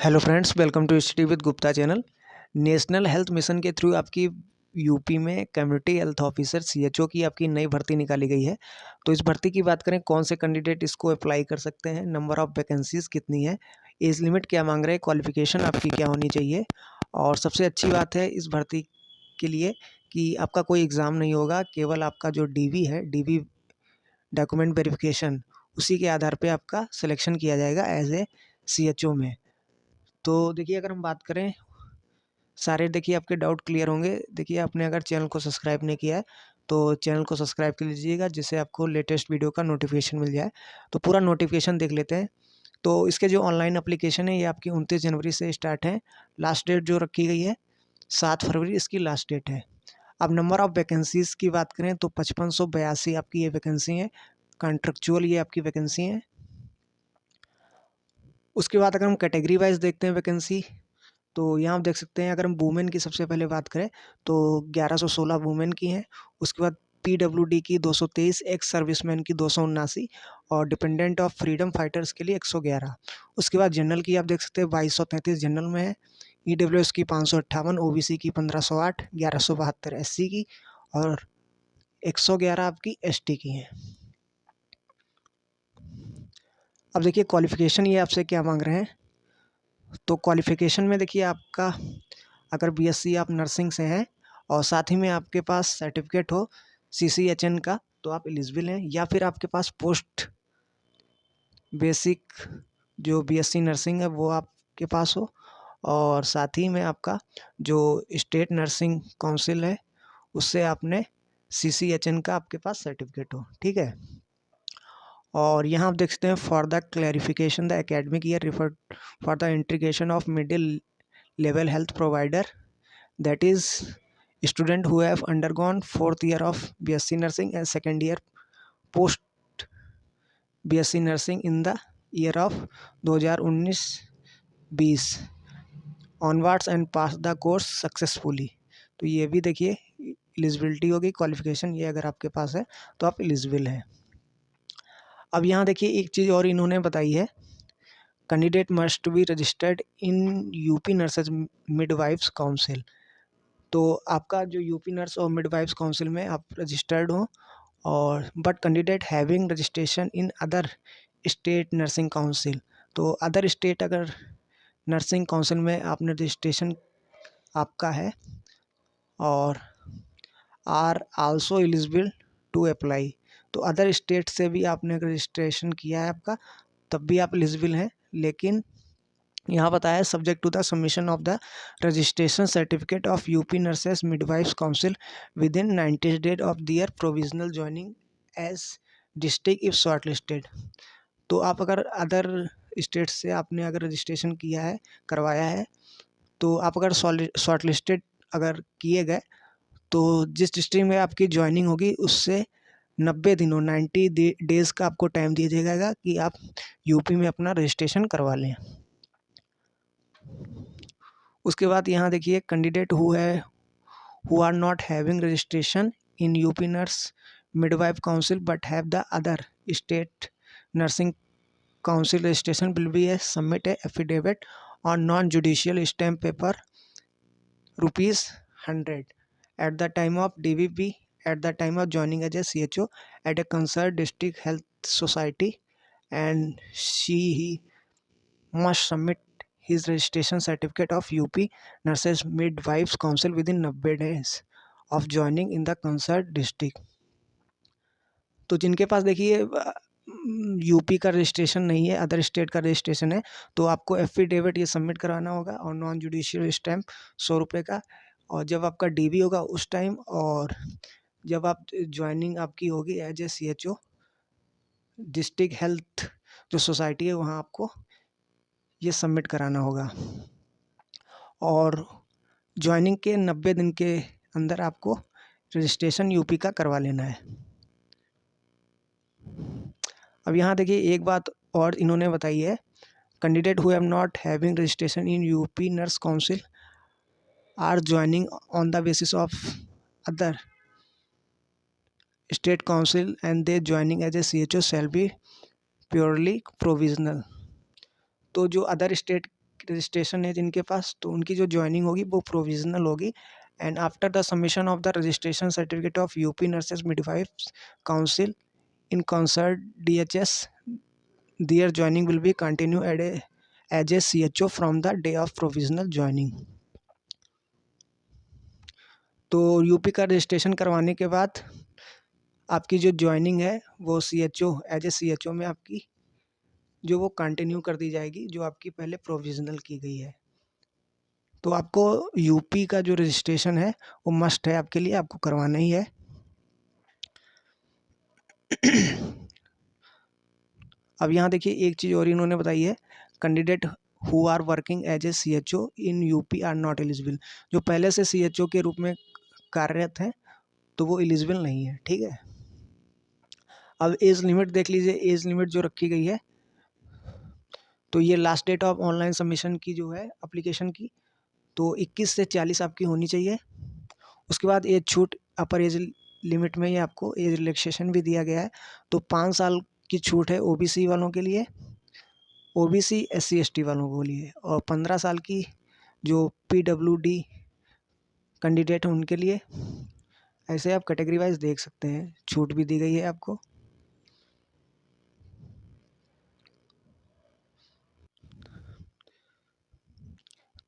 Hello friends, welcome to study with Gupta channel. National health mission के through आपकी UP में community health officer CHO की आपकी नई भर्ती निकाली गई है। तो इस भर्ती की बात करें, कौन से कैंडिडेट इसको अप्लाई कर सकते हैं, नंबर ऑफ़ वैकेंसीज़ कितनी है, एज लिमिट क्या मांग रहे हैं, क्वालिफिकेशन आपकी क्या होनी चाहिए। और सबसे अच्छी बात है इस भर्ती के लिए कि आपका कोई एग्ज़ाम नहीं होगा, केवल आपका जो डीवी है, डीवी डॉक्यूमेंट वेरिफिकेशन, उसी के आधार पे आपका सिलेक्शन किया जाएगा एज ए सीएचओ में। तो देखिए, अगर हम बात करें, सारे देखिए आपके डाउट क्लियर होंगे। देखिए, आपने अगर चैनल को सब्सक्राइब नहीं किया है तो चैनल को सब्सक्राइब कर लीजिएगा, जिससे आपको लेटेस्ट वीडियो का नोटिफिकेशन मिल जाए। तो पूरा नोटिफिकेशन देख लेते हैं। तो इसके जो ऑनलाइन एप्लीकेशन है ये आपकी 29 जनवरी से स्टार्ट है। लास्ट डेट जो रखी गई है 7 फरवरी इसकी लास्ट डेट है। अब नंबर ऑफ़ वैकेंसीज़ की बात करें तो 5582 आपकी ये वैकेंसी है, कॉन्ट्रेक्चुअल ये आपकी वैकेंसी है। उसके बाद अगर हम कैटेगरी वाइज देखते हैं वैकेंसी, तो यहाँ आप देख सकते हैं, अगर हम वुमेन की सबसे पहले बात करें तो 1116 वुमेन की हैं। उसके बाद पीडब्ल्यूडी की 223, एक्स सर्विसमैन की 279 और डिपेंडेंट ऑफ फ्रीडम फाइटर्स के लिए 111। उसके बाद जनरल की आप देख सकते हैं 2233 जनरल में है, ईडब्ल्यूएस की 558, ओबीसी की 1508, 1172 एससी की और 111 आपकी एसटी की हैं। अब देखिए क्वालिफिकेशन ये आपसे क्या मांग रहे हैं। तो क्वालिफिकेशन में देखिए, आपका अगर बीएससी आप नर्सिंग से हैं और साथ ही में आपके पास सर्टिफिकेट हो सीसीएचएन का तो आप एलिजिबल हैं, या फिर आपके पास पोस्ट बेसिक जो बीएससी नर्सिंग है वो आपके पास हो, और साथ ही में आपका जो स्टेट नर्सिंग काउंसिल है उससे आपने सीसीएचएन का आपके पास सर्टिफिकेट हो, ठीक है। और यहाँ आप देख सकते हैं, for the clarification the academic year refer for the integration of middle level health provider, that is student who have undergone 4th year of BSc nursing and 2nd year post BSc nursing in the year of 2019-20 onwards and pass the course successfully। तो ये भी देखिए eligibility होगी, qualification ये अगर आपके पास है तो आप एलिजिबल हैं। अब यहाँ देखिए एक चीज़ और इन्होंने बताई है, candidate must be registered in UP nurses midwives council. तो आपका जो यूपी नर्स और मिडवाइफ्स काउंसिल में आप रजिस्टर्ड हो, और but candidate having registration in other state nursing council. तो अदर स्टेट अगर नर्सिंग काउंसिल में आपने रजिस्ट्रेशन आपका है और are also eligible to apply, तो अदर स्टेट से भी आपने रजिस्ट्रेशन किया है आपका, तब भी आप एलिजिबल हैं। लेकिन यहाँ बताया है, subject to the submission of the registration certificate of UP nurses midwives council within 90 days of their provisional joining as district if shortlisted. तो आप अगर अदर स्टेट से आपने अगर रजिस्ट्रेशन किया है, करवाया है, तो आप अगर शॉर्ट लिस्टेड अगर किए गए तो जिस डिस्ट्रिक्ट में आपकी ज्वाइनिंग होगी उससे 90 दिनों 90 डेज़ का आपको टाइम दिया जाएगा कि आप यूपी में अपना रजिस्ट्रेशन करवा लें। उसके बाद यहाँ देखिए, candidate who are not having registration in UP nurse midwife council but have the other state nursing council registration will be submit a affidavit on non judicial stamp paper ₹100 at the time of DVP at the time of joining as a CHO at a concerned district health society, and he must submit his registration certificate of UP Nurses Midwives Council within 90 days of joining in the concerned district। तो जिनके पास देखिए UP का registration नहीं है, other state का registration है, तो आपको एफिडेविट ये सबमिट कराना होगा और नॉन जुडिशियल स्टैम्प 100 रुपये का, और जब आपका डीवी होगा उस टाइम, और जब आप ज्वाइनिंग आपकी होगी as a CHO district health जो सोसाइटी है वहाँ आपको ये सबमिट कराना होगा, और ज्वाइनिंग के 90 दिन के अंदर आपको रजिस्ट्रेशन यूपी का करवा लेना है। अब यहाँ देखिए एक बात और इन्होंने बताई है, candidate who have not having registration in UP nurse council are joining on the basis of other state council and they joining as a CHO shall be purely provisional. तो जो अदर स्टेट रजिस्ट्रेशन है जिनके पास, तो उनकी जो joining होगी वो provisional होगी। And after the submission of the registration certificate of UP nurses midwives council in concert DHS, their joining will be continue as a CHO from the day of provisional joining। तो UP का registration करवाने के बाद आपकी जो joining है वो CHO as a CHO में आपकी जो वो कंटिन्यू कर दी जाएगी, जो आपकी पहले प्रोविजनल की गई है। तो आपको यूपी का जो रजिस्ट्रेशन है वो मस्ट है आपके लिए, आपको करवाना ही है। अब यहाँ देखिए एक चीज़ और इन्होंने बताई है, candidate who are working as a CHO in UP are not eligible. जो पहले से CHO के रूप में कार्यरत हैं तो वो एलिजिबल नहीं है, ठीक है। अब एज लिमिट देख लीजिए, एज लिमिट जो रखी गई है, तो ये last date of online submission की जो है एप्लीकेशन की, तो 21 से 40 आपकी होनी चाहिए। उसके बाद एज छूट, अपर एज लिमिट में ये आपको एज रिलैक्सेशन भी दिया गया है। तो 5 साल की छूट है OBC वालों के लिए, OBC SC ST वालों के लिए, और 15 साल की जो PWD कैंडिडेट हैं उनके लिए। ऐसे आप कैटेगरी वाइज देख सकते हैं, छूट भी दी गई है आपको।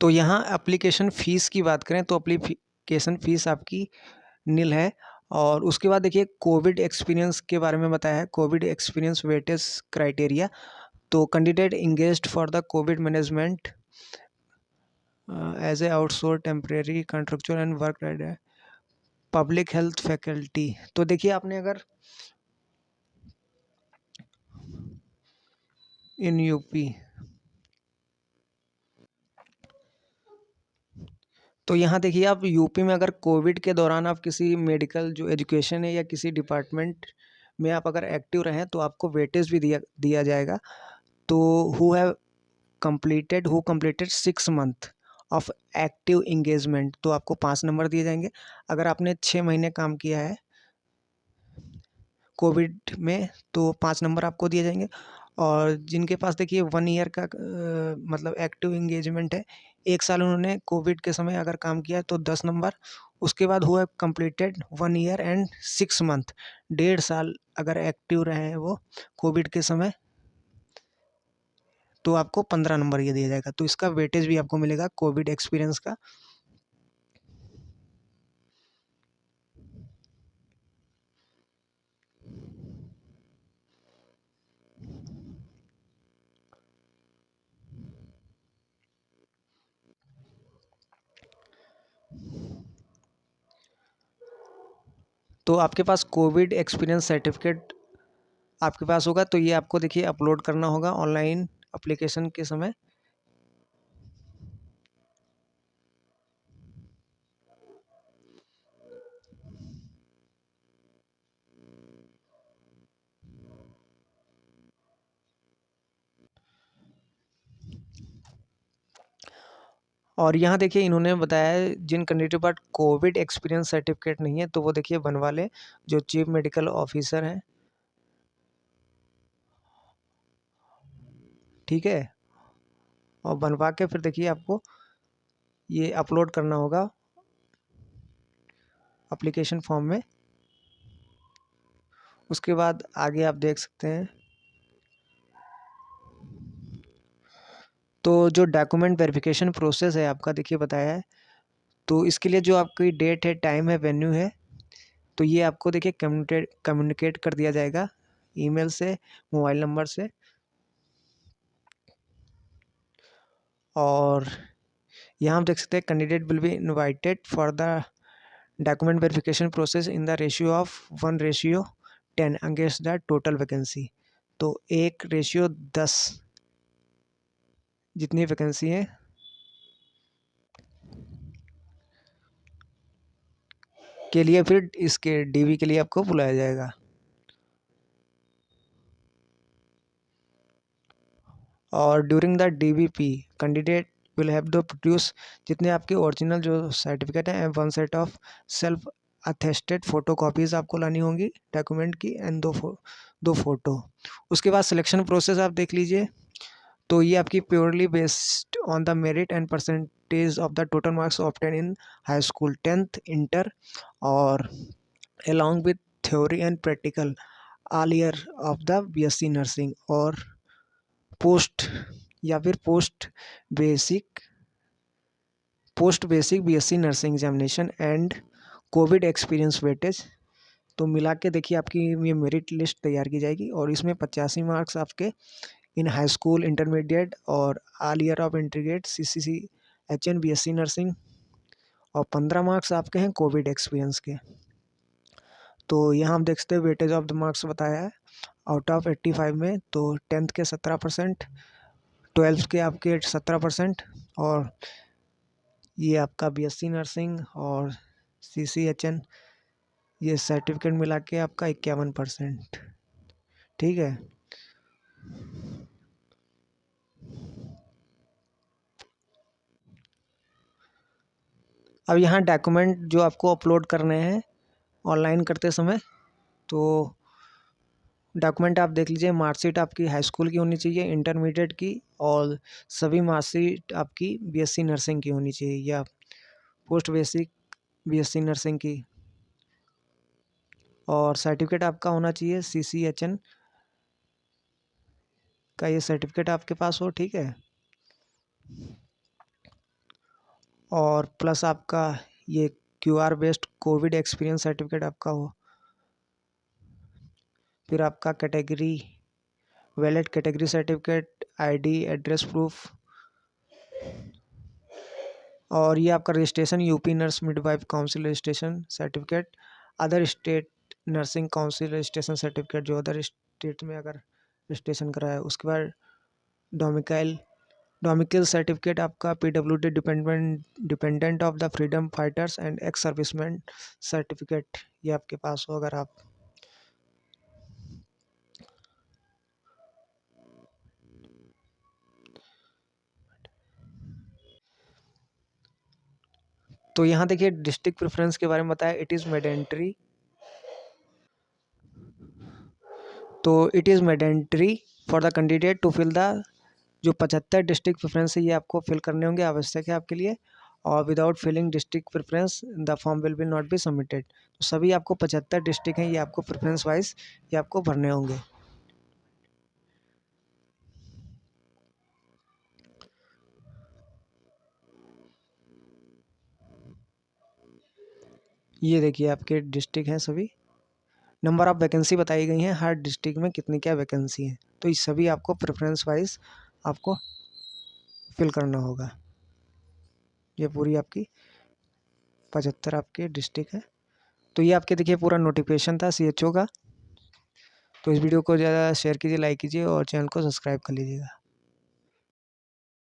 तो यहाँ एप्लीकेशन फ़ीस की बात करें तो एप्लीकेशन फ़ीस आपकी नील है। और उसके बाद देखिए कोविड एक्सपीरियंस के बारे में बताया है, कोविड एक्सपीरियंस वेटेज क्राइटेरिया। तो candidate engaged for the Covid management as a outsource temporary contractual and work public health faculty. तो देखिए आपने अगर इन यूपी, तो यहाँ देखिए आप यूपी में अगर कोविड के दौरान आप किसी मेडिकल जो एजुकेशन है या किसी डिपार्टमेंट में आप अगर एक्टिव रहें तो आपको वेटेज भी दिया जाएगा। तो who completed 6 month of active engagement, तो आपको 5 नंबर दिए जाएंगे। अगर आपने 6 महीने काम किया है कोविड में तो 5 नंबर आपको दिए जाएंगे। और जिनके पास देखिए 1 ईयर का मतलब एक्टिव इंगेजमेंट है, 1 साल उन्होंने कोविड के समय अगर काम किया है तो 10 नंबर। उसके बाद हुआ कंप्लीटेड 1 ईयर एंड 6 मंथ, 1.5 साल अगर एक्टिव रहे हैं वो कोविड के समय, तो आपको 15 नंबर ये दिया जाएगा। तो इसका वेटेज भी आपको मिलेगा कोविड एक्सपीरियंस का। तो आपके पास कोविड एक्सपीरियंस सर्टिफिकेट आपके पास होगा, तो ये आपको देखिए अपलोड करना होगा ऑनलाइन एप्लीकेशन के समय। और यहाँ देखिए इन्होंने बताया है जिन कैंडिडेट के पास कोविड एक्सपीरियंस सर्टिफिकेट नहीं है तो वो देखिए बनवा ले, जो चीफ मेडिकल ऑफिसर हैं, ठीक है। और बनवा के फिर देखिए आपको ये अपलोड करना होगा एप्लीकेशन फॉर्म में। उसके बाद आगे आप देख सकते हैं, तो जो डॉक्यूमेंट वेरिफिकेशन प्रोसेस है आपका देखिए बताया है। तो इसके लिए जो आपकी डेट है, टाइम है, वेन्यू है, तो ये आपको देखिए कम्युनिकेट कर दिया जाएगा ईमेल से, मोबाइल नंबर से। और यहाँ आप देख सकते हैं candidate will be invited for the document verification process in the ratio of 1:10 against the total vacancy. तो 1:10 जितनी वैकेंसी है के लिए फिर इसके DV के लिए आपको बुलाया जाएगा। और during the DVP candidate will have to produce, जितने आपके ओरिजिनल जो सर्टिफिकेट हैं, 1 set of self attested photo copies आपको लानी होंगी डॉक्यूमेंट की, एंड दो फोटो। उसके बाद सिलेक्शन प्रोसेस आप देख लीजिए। तो ये आपकी purely based on the merit and percentage of the total marks obtain in high school, 10th, inter, और along with theory and practical all year of the BSc nursing और पोस्ट या फिर post basic BSc nursing examination and Covid experience weightage. तो मिला के देखिए आपकी ये मेरिट लिस्ट तैयार की जाएगी और इसमें 85 मार्क्स आपके इन हाई स्कूल, इंटरमीडिएट और all year of integrate CCCHN BSc nursing, और 15 मार्क्स आपके हैं कोविड एक्सपीरियंस के। तो यहाँ हम देखते हैं वेटेज ऑफ द मार्क्स बताया है आउट ऑफ 85 में। तो 10th के 17%, 12th के आपके 17%, और ये आपका BSc नर्सिंग और CCHN ये सर्टिफिकेट मिला के आपका 51%। ठीक है। अब यहाँ डॉक्यूमेंट जो आपको अपलोड करने हैं ऑनलाइन करते समय, तो डॉक्यूमेंट आप देख लीजिए, मार्कशीट आपकी हाई स्कूल की होनी चाहिए, इंटरमीडिएट की, और सभी मार्कशीट आपकी BSc नर्सिंग की होनी चाहिए या पोस्ट बेसिक BSc नर्सिंग की, और सर्टिफिकेट आपका होना चाहिए CCHN का, ये सर्टिफिकेट आपके पास हो। ठीक है। और प्लस आपका ये QR based Covid experience certificate आपका हो। फिर आपका category, valid category certificate, ID, address proof, और ये आपका registration UP nurse midwife council registration certificate, other state nursing council registration certificate जो अदर स्टेट में अगर रजिस्ट्रेशन कराया है। उसके बाद डोमिकल सर्टिफिकेट आपका PWD dependent of the freedom fighters and ex serviceman certificate, ये आपके पास हो अगर आप। तो यहाँ देखिए डिस्ट्रिक्ट प्रेफरेंस के बारे में बताया, इट इज़ मैंडेटरी। तो it is mandatory for the candidate to fill the जो 75 डिस्ट्रिक्ट प्रेफरेंस है ये आपको फिल करने होंगे, आवश्यक है आपके लिए। और without filling district preference the form will not be submitted. तो सभी आपको 75 डिस्ट्रिक्ट हैं, ये आपको प्रेफरेंस वाइज ये आपको भरने होंगे। ये देखिए आपके डिस्ट्रिक्ट हैं सभी, नंबर ऑफ वैकेंसी बताई गई हैं, हर डिस्ट्रिक्ट में कितनी क्या वैकेंसी है। तो ये सभी आपको प्रेफरेंस वाइज आपको फिल करना होगा। ये पूरी आपकी 75 आपके डिस्ट्रिक्ट है। तो ये आपके देखिए पूरा नोटिफिकेशन था CHO का। तो इस वीडियो को ज़्यादा शेयर कीजिए, लाइक कीजिए और चैनल को सब्सक्राइब कर लीजिएगा।